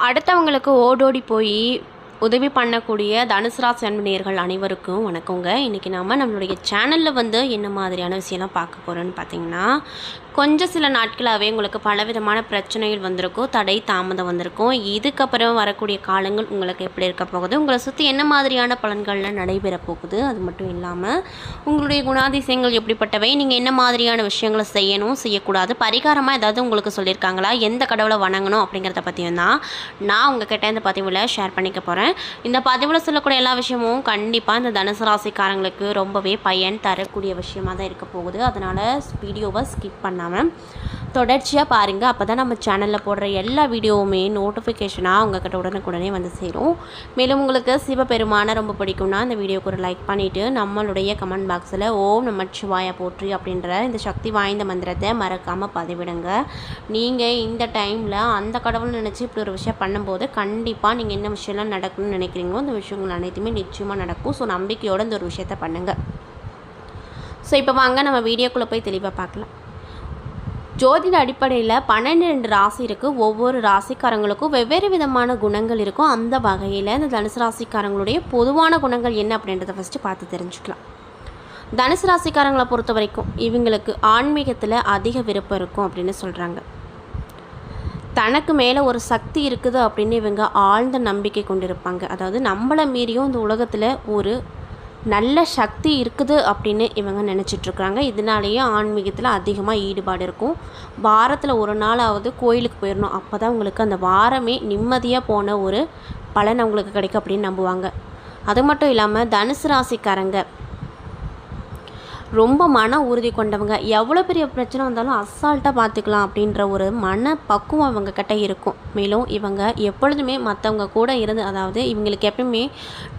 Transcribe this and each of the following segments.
அடுத்தவங்களுக்கு ஓடோடி போய் உதவி பண்ணக்கூடிய தனுசு ராசி அன்பு அனைவருக்கும் வணக்கங்க. இன்றைக்கி நம்மளுடைய சேனலில் என்ன மாதிரியான விஷயம்லாம் பார்க்க போகிறோன்னு பார்த்தீங்கன்னா, கொஞ்சம் சில நாட்களாகவே உங்களுக்கு பலவிதமான பிரச்சனைகள் வந்திருக்கும், தடை தாமதம் வந்திருக்கும். இதுக்கப்புறம் வரக்கூடிய காலங்கள் உங்களுக்கு எப்படி இருக்க போகுது, உங்களை சுற்றி என்ன மாதிரியான பலன்கள்லாம் நடைபெற போகுது, அது மட்டும் இல்லாமல் உங்களுடைய குணாதிசயங்கள் எப்படிப்பட்டவை, நீங்கள் என்ன மாதிரியான விஷயங்களை செய்யணும் செய்யக்கூடாது, பரிகாரமாக ஏதாவது உங்களுக்கு சொல்லியிருக்காங்களா, எந்த கடவுளை வணங்கணும் அப்படிங்கிறத பற்றியும் தான் நான் உங்ககிட்ட இந்த பதிவில் ஷேர் பண்ணிக்க போகிறேன். இந்த பதிவில் சொல்லக்கூடிய எல்லா விஷயமும் கண்டிப்பாக இந்த தனுசு ராசிக்காரங்களுக்கு ரொம்பவே பயன் தரக்கூடிய விஷயமாக தான் இருக்க போகுது. அதனால் வீடியோவை ஸ்கிப் பண்ணாமல் தொடர்ச்சியாக பாருங்கள். அப்போ தான் நம்ம சேனலில் போடுற எல்லா வீடியோவுமே நோட்டிஃபிகேஷனாக உங்கள்கிட்ட உடனுக்குடனே வந்து சேரும். மேலும் உங்களுக்கு சிவபெருமானை ரொம்ப பிடிக்கும்னா இந்த வீடியோக்கு ஒரு லைக் பண்ணிவிட்டு நம்மளுடைய கமெண்ட் பாக்ஸில் ஓம் நமச்சிவாய போற்றி அப்படின்ற இந்த சக்தி வாய்ந்த மந்திரத்தை மறக்காமல் பதிவிடுங்க. நீங்கள் இந்த டைமில் அந்த கடவுள் நினச்சி இப்படி ஒரு விஷயம் பண்ணும்போது கண்டிப்பாக நீங்கள் என்ன விஷயம்லாம் நடக்கணும்னு நினைக்கிறீங்களோ அந்த விஷயங்கள் அனைத்துமே நிச்சயமாக நடக்கும். ஸோ நம்பிக்கையோடு இந்த ஒரு விஷயத்தை பண்ணுங்கள். ஸோ இப்போ வாங்க நம்ம வீடியோக்குள்ளே போய் தெளிவாக பார்க்கலாம். ஜோதிட அடிப்படையில் 12 ராசி இருக்குது. ஒவ்வொரு ராசிக்காரங்களுக்கும் வெவ்வேறு விதமான குணங்கள் இருக்கும். அந்த வகையில் இந்த தனுசு ராசிக்காரங்களுடைய பொதுவான குணங்கள் என்ன அப்படின்றத ஃபஸ்ட்டு பார்த்து தெரிஞ்சுக்கலாம். தனுசு ராசிக்காரங்களை பொறுத்த வரைக்கும் இவங்களுக்கு ஆன்மீகத்தில் அதிக விருப்பம் இருக்கும் அப்படின்னு சொல்கிறாங்க. தனக்கு மேலே ஒரு சக்தி இருக்குது அப்படின்னு இவங்க ஆழ்ந்த நம்பிக்கை கொண்டிருப்பாங்க. அதாவது நம்மளை மீறியும் இந்த உலகத்தில் ஒரு நல்ல சக்தி இருக்குது அப்படின்னு இவங்க நினச்சிட்ருக்குறாங்க. இதனாலேயே ஆன்மீகத்தில் அதிகமாக ஈடுபாடு இருக்கும். வாரத்தில் ஒரு நாளாவது கோயிலுக்கு போயிடணும், அப்போ தான் உங்களுக்கு அந்த வாரமே நிம்மதியாக போன ஒரு பலன் அவங்களுக்கு கிடைக்கும் அப்படின்னு நம்புவாங்க. அது மட்டும் இல்லாமல் தனுசு ராசிக்காரங்க ரொம்ப மன உறுதி கொண்டவங்க. எவ்வளோ பெரிய பிரச்சனை வந்தாலும் அசால்ட்டாக பார்த்துக்கலாம் அப்படின்ற ஒரு மன பக்குவம் அவங்க கிட்ட இருக்கும். மேலும் இவங்க எப்பொழுதுமே மற்றவங்க கூட இருந்து, அதாவது இவங்களுக்கு எப்பயுமே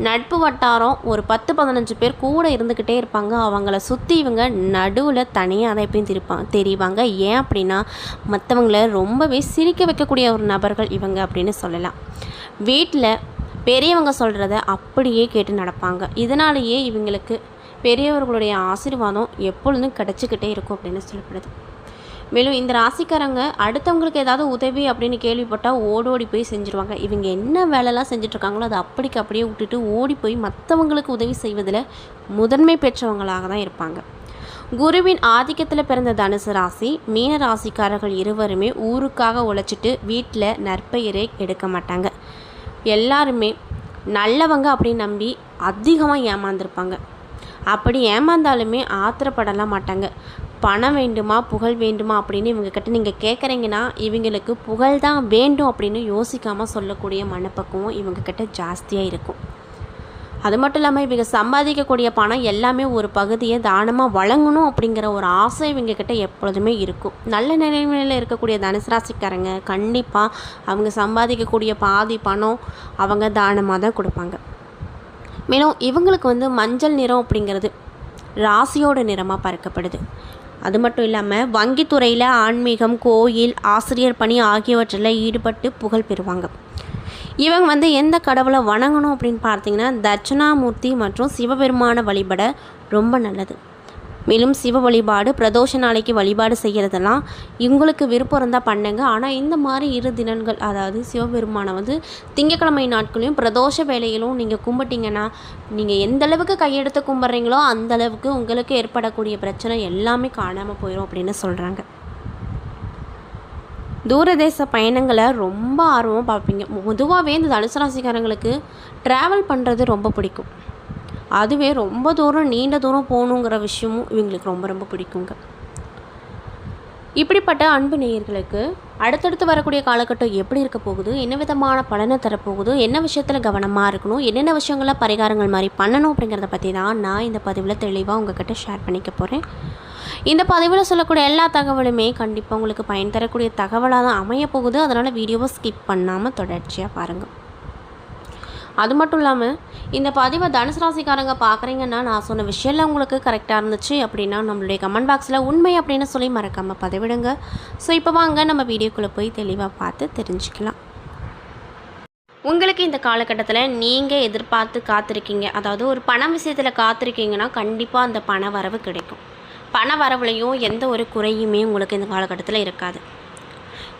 நட்பு வட்டாரம் ஒரு 10-15 பேர் கூட இருந்துக்கிட்டே இருப்பாங்க. அவங்கள சுற்றி இவங்க நடுவில் தனியாக அதை எப்பயும் தெரிவாங்க. ஏன் அப்படின்னா மற்றவங்கள ரொம்பவே சிரிக்க வைக்கக்கூடிய ஒரு நபர்கள் இவங்க அப்படின்னு சொல்லலாம். வீட்டில் பெரியவங்க சொல்கிறத அப்படியே கேட்டு நடப்பாங்க. இதனாலேயே இவங்களுக்கு பெரியவர்களுடைய ஆசீர்வாதம் எப்பொழுதும் கிடச்சிக்கிட்டே இருக்கும் அப்படின்னு சொல்லப்படுது. மேலும் இந்த ராசிக்காரங்க அடுத்தவங்களுக்கு ஏதாவது உதவி அப்படின்னு கேள்விப்பட்டால் ஓடோடி போய் செஞ்சுருவாங்க. இவங்க என்ன வேலைலாம் செஞ்சிட்ருக்காங்களோ அதை அப்படியே விட்டுட்டு ஓடி போய் மற்றவங்களுக்கு உதவி செய்வதில் முதன்மை பெற்றவங்களாக தான் இருப்பாங்க. குருவின் ஆதிக்கத்தில் பிறந்த தனுசு ராசி மீன ராசிக்காரர்கள் இருவருமே ஊருக்காக உழைச்சிட்டு வீட்டில் நற்பெயரை எடுக்க மாட்டாங்க. எல்லாருமே நல்லவங்க அப்படின்னு நம்பி அதிகமாக ஏமாந்துருப்பாங்க. அப்படி ஏமாந்தாலுமே ஆத்திரப்படலாம் மாட்டாங்க. பணம் வேண்டுமா புகழ் வேண்டுமா அப்படின்னு இவங்கக்கிட்ட நீங்கள் கேட்குறீங்கன்னா இவங்களுக்கு புகழ் தான் வேண்டும் அப்படின்னு யோசிக்காமல் சொல்லக்கூடிய மனப்பக்குவம் இவங்கக்கிட்ட ஜாஸ்தியாக இருக்கும். அது மட்டும் இல்லாமல் இவங்க சம்பாதிக்கக்கூடிய பணம் எல்லாமே ஒரு பகுதியை தானமாக வழங்கணும் அப்படிங்கிற ஒரு ஆசை இவங்கக்கிட்ட எப்பொழுதுமே இருக்கும். நல்ல நிலைமையில் இருக்கக்கூடிய தனுசு ராசிக்காரங்க கண்டிப்பாக அவங்க சம்பாதிக்கக்கூடிய பாதி பணம் அவங்க தானமாக தான் கொடுப்பாங்க. மேலும் இவங்களுக்கு மஞ்சள் நிறம் அப்படிங்கிறது ராசியோட நிறமாக பார்க்கப்படுது. அது மட்டும் இல்லாமல் வங்கித்துறையில் ஆன்மீகம், கோயில், ஆசிரியர் பணி ஆகியவற்றில் ஈடுபட்டு புகழ் பெறுவாங்க. இவங்க எந்த கடவுளை வணங்கணும் அப்படின்னு பார்த்தீங்கன்னா தட்சிணாமூர்த்தி மற்றும் சிவபெருமான வழிபட ரொம்ப நல்லது. மேலும் சிவ வழிபாடு பிரதோஷ நாளைக்கு வழிபாடு செய்கிறதெல்லாம் இவங்களுக்கு விருப்பம் இருந்தால் பண்ணுங்க. ஆனால் இந்த மாதிரி 2 தினங்கள், அதாவது சிவபெருமானை திங்கக்கிழமை நாட்களையும் பிரதோஷ வேலையிலும் நீங்கள் கும்பிட்டிங்கன்னா நீங்கள் எந்த அளவுக்கு கையெடுத்து கும்பிட்றீங்களோ அந்த அளவுக்கு உங்களுக்கு ஏற்படக்கூடிய பிரச்சனை எல்லாமே காணாமல் போயிடும் அப்படின்னு சொல்கிறாங்க. தூரதேச பயணங்களை ரொம்ப ஆர்வமாக பார்ப்பீங்க. பொதுவாகவே இந்த தனுசு ராசிக்காரங்களுக்கு ட்ராவல் பண்ணுறது ரொம்ப பிடிக்கும். அதுவே ரொம்ப தூரம் நீண்ட தூரம் போகணுங்கிற விஷயமும் இவங்களுக்கு ரொம்ப ரொம்ப பிடிக்குங்க. இப்படிப்பட்ட அன்பு நேயர்களுக்கு அடுத்தடுத்து வரக்கூடிய காலகட்டம் எப்படி இருக்க போகுது, என்ன விதமான பலனை தரப்போகுது, என்ன விஷயத்தில் கவனமாக இருக்கணும், என்னென்ன விஷயங்கள பரிகாரங்கள் மாதிரி பண்ணணும் அப்படிங்கிறத பற்றி தான் நான் இந்த பதிவில் தெளிவாக உங்கள்கிட்ட ஷேர் பண்ணிக்க போகிறேன். இந்த பதிவில் சொல்லக்கூடிய எல்லா தகவலுமே கண்டிப்பாக உங்களுக்கு பயன் தரக்கூடிய தகவலாக தான் அமைய போகுது. அதனால் வீடியோவை ஸ்கிப் பண்ணாமல் தொடர்ச்சியாக பாருங்கள். அது மட்டும் இல்லாமல் இந்த பதிவை தனுசு ராசிக்காரங்க பார்க்குறீங்கன்னா நான் சொன்ன விஷயம்லாம் உங்களுக்கு கரெக்டாக இருந்துச்சு அப்படின்னா நம்மளுடைய கமெண்ட் பாக்ஸில் உண்மை அப்படின்னு சொல்லி மறக்காமல் பதிவிடுங்க. ஸோ இப்போ வாங்க நம்ம வீடியோக்குள்ளே போய் தெளிவாக பார்த்து தெரிஞ்சுக்கலாம். உங்களுக்கு இந்த காலகட்டத்தில் நீங்கள் எதிர்பார்த்து காத்திருக்கீங்க, அதாவது ஒரு பண விஷயத்தில் காத்திருக்கீங்கன்னா கண்டிப்பாக அந்த பண வரவு கிடைக்கும். பண வரவுலையும் எந்த ஒரு குறையுமே உங்களுக்கு இந்த காலகட்டத்தில் இருக்காது.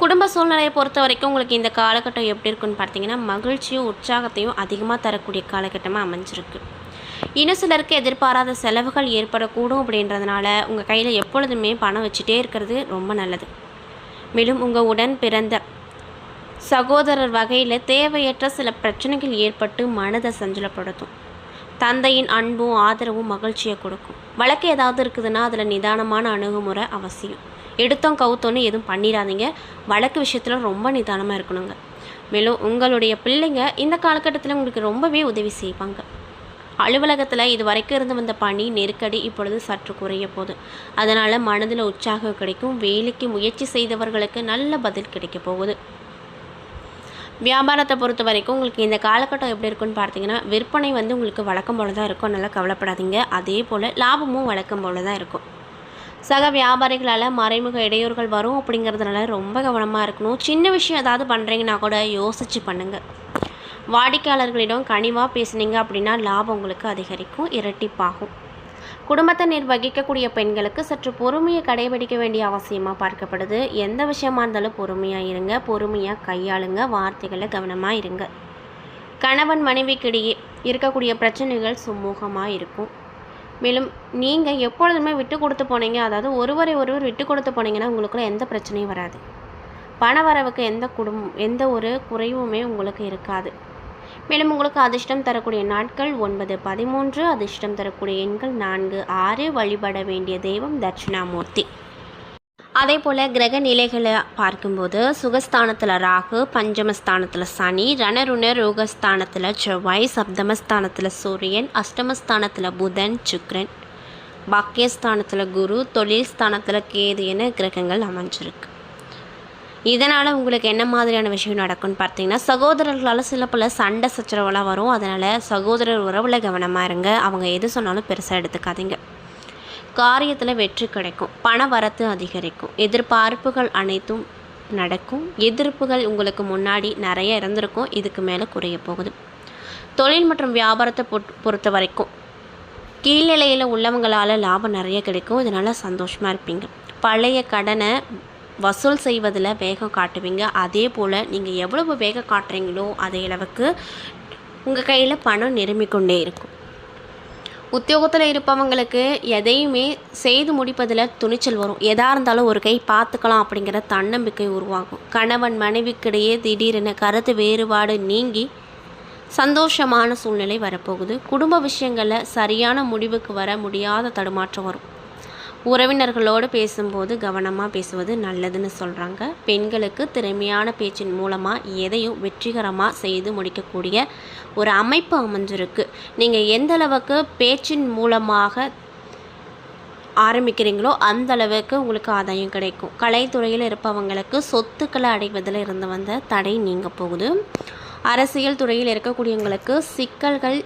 குடும்ப சூழ்நிலையை பொறுத்த வரைக்கும் உங்களுக்கு இந்த காலகட்டம் எப்படி இருக்குன்னு பார்த்தீங்கன்னா, மகிழ்ச்சியும் உற்சாகத்தையும் அதிகமாக தரக்கூடிய காலகட்டமாக அமைஞ்சிருக்கு. இன்னும் சிலருக்கு எதிர்பாராத செலவுகள் ஏற்படக்கூடும் அப்படின்றதுனால உங்கள் கையில் எப்பொழுதுமே பணம் வச்சுட்டே இருக்கிறது ரொம்ப நல்லது. மேலும் உங்கள் உடன் பிறந்த சகோதரர் வகையில் தேவையற்ற சில பிரச்சனைகள் ஏற்பட்டு மனதை சஞ்சலப்படுத்தும். தந்தையின் அன்பும் ஆதரவும் மகிழ்ச்சியை கொடுக்கும். வழக்கு ஏதாவது இருக்குதுன்னா அதில் நிதானமான அணுகுமுறை அவசியம். எடுத்தோம் கவுத்தோன்னு எதுவும் பண்ணிடாதீங்க. வழக்கு விஷயத்தில் ரொம்ப நிதானமாக இருக்கணுங்க. மேலும் உங்களுடைய பிள்ளைங்க இந்த காலகட்டத்தில் உங்களுக்கு ரொம்பவே உதவி செய்வாங்க. அலுவலகத்தில் இது வரைக்கும் இருந்து வந்த பணி நெருக்கடி இப்பொழுது சற்று குறைய போகுது. அதனால் மனதில் உற்சாகம் கிடைக்கும். வேலைக்கு முயற்சி செய்தவர்களுக்கு நல்ல பதில் கிடைக்க போகுது. வியாபாரத்தை பொறுத்த வரைக்கும் உங்களுக்கு இந்த காலகட்டம் எப்படி இருக்குன்னு பார்த்தீங்கன்னா, விற்பனை உங்களுக்கு வழக்கம் போல தான் இருக்கும். நல்லா கவலைப்படாதீங்க. அதே போல் லாபமும் வழக்கம் போல தான் இருக்கும். சக வியாபாரிகளால் மறைமுக இடையூறுகள் வரும் அப்படிங்கிறதுனால ரொம்ப கவனமாக இருக்கணும். சின்ன விஷயம் ஏதாவது பண்ணுறீங்கன்னா கூட யோசித்து பண்ணுங்கள். வாடிக்கையாளர்களிடம் கனிவாக பேசுனீங்க அப்படின்னா லாபம் உங்களுக்கு அதிகரிக்கும், இரட்டிப்பாகும். குடும்பத்தை நிர்வகிக்கக்கூடிய பெண்களுக்கு சற்று பொறுமையை கடைபிடிக்க வேண்டிய அவசியமாக பார்க்கப்படுது. எந்த விஷயமா இருந்தாலும் பொறுமையாக இருங்க, பொறுமையாக கையாளுங்க, வார்த்தைகளில் கவனமாக இருங்க. கணவன் மனைவிக்கிடையே இருக்கக்கூடிய பிரச்சனைகள் சுமூகமாக இருக்கும். மேலும் நீங்கள் எப்பொழுதுமே விட்டு கொடுத்து போனீங்க, அதாவது ஒருவரை ஒருவர் விட்டு கொடுத்து போனீங்கன்னா உங்களுக்குள்ள எந்த பிரச்சனையும் வராது. பண வரவுக்கு எந்த ஒரு குறைவுமே உங்களுக்கு இருக்காது. மேலும் உங்களுக்கு அதிர்ஷ்டம் தரக்கூடிய நாட்கள் 9, 13. அதிர்ஷ்டம் தரக்கூடிய எண்கள் 4, 6. வழிபட வேண்டிய தெய்வம் தட்சிணாமூர்த்தி. அதே போல் கிரக நிலைகளை பார்க்கும்போது சுகஸ்தானத்தில் ராகு, பஞ்சமஸ்தானத்தில் சனி, ரணருண ரோகஸ்தானத்தில் செவ்வாய், சப்தமஸ்தானத்தில் சூரியன், அஷ்டமஸ்தானத்தில் புதன், சுக்கிரன், பாக்கியஸ்தானத்தில் குரு, தொழில் ஸ்தானத்தில் கேது என கிரகங்கள் அமைஞ்சிருக்கு. இதனால் உங்களுக்கு என்ன மாதிரியான விஷயம் நடக்கும்னு பார்த்தீங்கன்னா, சகோதரர்களால் சில பல சண்டை சச்சரவெல்லாம் வரும். அதனால் சகோதரர் உறவில் கவனமாக இருங்க. அவங்க எது சொன்னாலும் பெருசாக எடுத்துக்காதீங்க. காரியத்தில் வெற்றி கிடைக்கும். பண வரத்து அதிகரிக்கும். எதிர்பார்ப்புகள் அனைத்தும் நடக்கும். எதிர்ப்புகள் உங்களுக்கு முன்னாடி நிறைய இருந்திருக்கும், இதுக்கு மேலே குறைய போகுது. தொழில் மற்றும் வியாபாரத்தை பொறுத்த வரைக்கும் கீழ்நிலையில் உள்ளவங்களால் லாபம் நிறைய கிடைக்கும். இதனால் சந்தோஷமாக இருப்பீங்க. பழைய கடனை வசூல் செய்வதில் வேகம் காட்டுவீங்க. அதே போல் நீங்கள் எவ்வளவு வேகம் காட்டுறீங்களோ அதே அளவுக்கு உங்கள் கையில் பணம் நிரம்பிக்கொண்டே இருக்கும். உத்தியோகத்தில் இருப்பவங்களுக்கு எதையுமே செய்து முடிப்பதில் துணிச்சல் வரும். எதாக இருந்தாலும் ஒரு கை பார்த்துக்கலாம் அப்படிங்கிற தன்னம்பிக்கை உருவாகும். கணவன் மனைவிக்கிடையே திடீரென கருத்து வேறுபாடு நீங்கி சந்தோஷமான சூழ்நிலை வரப்போகுது. குடும்ப விஷயங்களில் சரியான முடிவுக்கு வர முடியாத தடுமாற்றம் வரும். உறவினர்களோடு பேசும்போது கவனமாக பேசுவது நல்லதுன்னு சொல்கிறாங்க. பெண்களுக்கு திறமையான பேச்சின் மூலமாக எதையும் வெற்றிகரமாக செய்து முடிக்கக்கூடிய ஒரு அமைப்பு அமைஞ்சிருக்கு. நீங்கள் எந்த அளவுக்கு பேச்சின் மூலமாக ஆரம்பிக்கிறீங்களோ அந்த அளவுக்கு உங்களுக்கு ஆதாயம் கிடைக்கும். கலைத்துறையில் இருப்பவங்களுக்கு சொத்துக்களை அடைவதில் இருந்து வந்த தடை நீங்க போகுது. அரசியல் துறையில் இருக்கக்கூடியவங்களுக்கு சிக்கல்கள்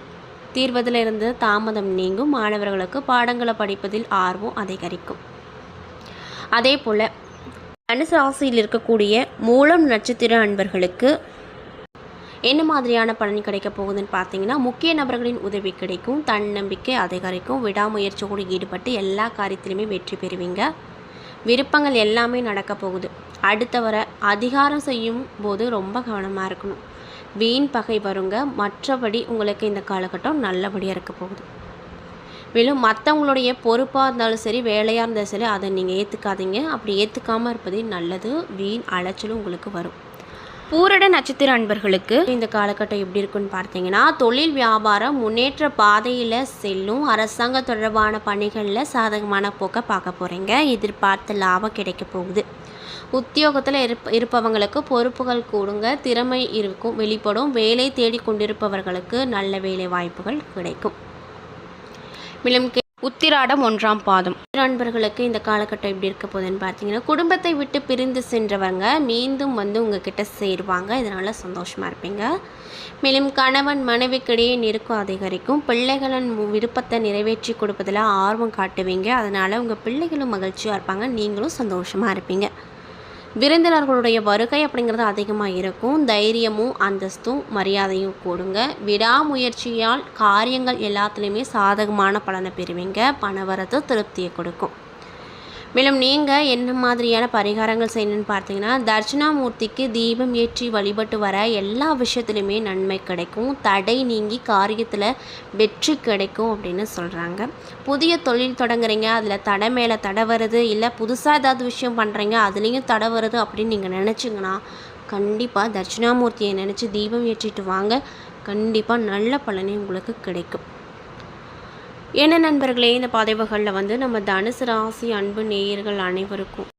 தீர்வதிலிருந்து தாமதம் நீங்கும். மாணவர்களுக்கு பாடங்களை படிப்பதில் ஆர்வம் அதிகரிக்கும். அதே போல் தனுசு ராசியில் இருக்கக்கூடிய மூலம் நட்சத்திர அன்பர்களுக்கு என்ன மாதிரியான பலன் கிடைக்க போகுதுன்னு பார்த்தீங்கன்னா, முக்கிய நபர்களின் உதவி கிடைக்கும். தன்னம்பிக்கை அதிகரிக்கும். விடாமுயற்சியோடு ஈடுபட்டு எல்லா காரியத்திலுமே வெற்றி பெறுவீங்க. விருப்பங்கள் எல்லாமே நடக்க போகுது. அடுத்தவரை அதிகாரம் செய்யும் போது ரொம்ப கவனமாக இருக்கணும். வீண் பகை வருங்க. மற்றபடி உங்களுக்கு இந்த காலகட்டம் நல்லபடியாக இருக்க போகுது. மேலும் மற்றவங்களுடைய பொறுப்பாக இருந்தாலும் சரி, வேலையாக இருந்தாலும் சரி, அதை நீங்கள் ஏற்றுக்காதீங்க. அப்படி ஏற்றுக்காமல் இருப்பதே நல்லது. வீண் அலைச்சலும் உங்களுக்கு வரும். பூரட நட்சத்திர அன்பர்களுக்கு இந்த காலகட்டம் எப்படி இருக்குன்னு பார்த்தீங்கன்னா, தொழில் வியாபாரம் முன்னேற்ற பாதையில் செல்லும். அரசாங்க தொடர்பான பணிகளில் சாதகமான போக்கை பார்க்க போகிறீங்க. எதிர்பார்த்த லாபம் கிடைக்க போகுது. உத்தியோகத்தில் இருப்பவங்களுக்கு பொறுப்புகள் கூடுங்க. திறமை இருக்கும், வெளிப்படும். வேலை தேடிக்கொண்டிருப்பவர்களுக்கு நல்ல வேலை வாய்ப்புகள் கிடைக்கும். மேலும் உத்திராடம் 1ஆம் பாதம் நண்பர்களுக்கு இந்த காலகட்டம் எப்படி இருக்க போகுதுன்னு பார்த்தீங்கன்னா, குடும்பத்தை விட்டு பிரிந்து சென்றவங்க மீண்டும் உங்ககிட்ட சேருவாங்க. இதனால் சந்தோஷமாக இருப்பீங்க. மேலும் கணவன் மனைவிக்கிடையே நெருக்கம் அதிகரிக்கும். பிள்ளைகளின் விருப்பத்தை நிறைவேற்றி கொடுப்பதில் ஆர்வம் காட்டுவீங்க. அதனால் உங்கள் பிள்ளைகளும் மகிழ்ச்சியாக இருப்பாங்க, நீங்களும் சந்தோஷமாக இருப்பீங்க. விருந்தினர்களுடைய வருகை அப்படிங்கிறது அதிகமாக இருக்கும். தைரியமும் அந்தஸ்தும் மரியாதையும் கூடுங்க. விடாமுயற்சியால் காரியங்கள் எல்லாத்துலேயுமே சாதகமான பலனை பெறுவீங்க. பணவரத்து திருப்தியை கொடுக்கும். மேலும் நீங்கள் என்ன மாதிரியான பரிகாரங்கள் செய்யணும்னு பார்த்தீங்கன்னா, தட்சிணாமூர்த்திக்கு தீபம் ஏற்றி வழிபட்டு வர எல்லா விஷயத்துலையுமே நன்மை கிடைக்கும், தடை நீங்கி காரியத்தில் வெற்றி கிடைக்கும் அப்படின்னு சொல்கிறாங்க. புதிய தொழில் தொடங்குறீங்க, அதில் தடை மேலே தடை வருது, இல்லை புதுசாக ஏதாவது விஷயம் பண்ணுறீங்க அதுலேயும் தடை வருது அப்படின்னு நீங்கள் நினச்சிங்கன்னா, கண்டிப்பாக தட்சிணாமூர்த்தியை நினச்சி தீபம் ஏற்றிட்டு வாங்க. கண்டிப்பாக நல்ல பலனே உங்களுக்கு கிடைக்கும். என்ன நண்பர்களே, இந்த பதிவுகளில் நம்ம தனுசு ராசி அன்பு நேயர்கள் அனைவருக்கும்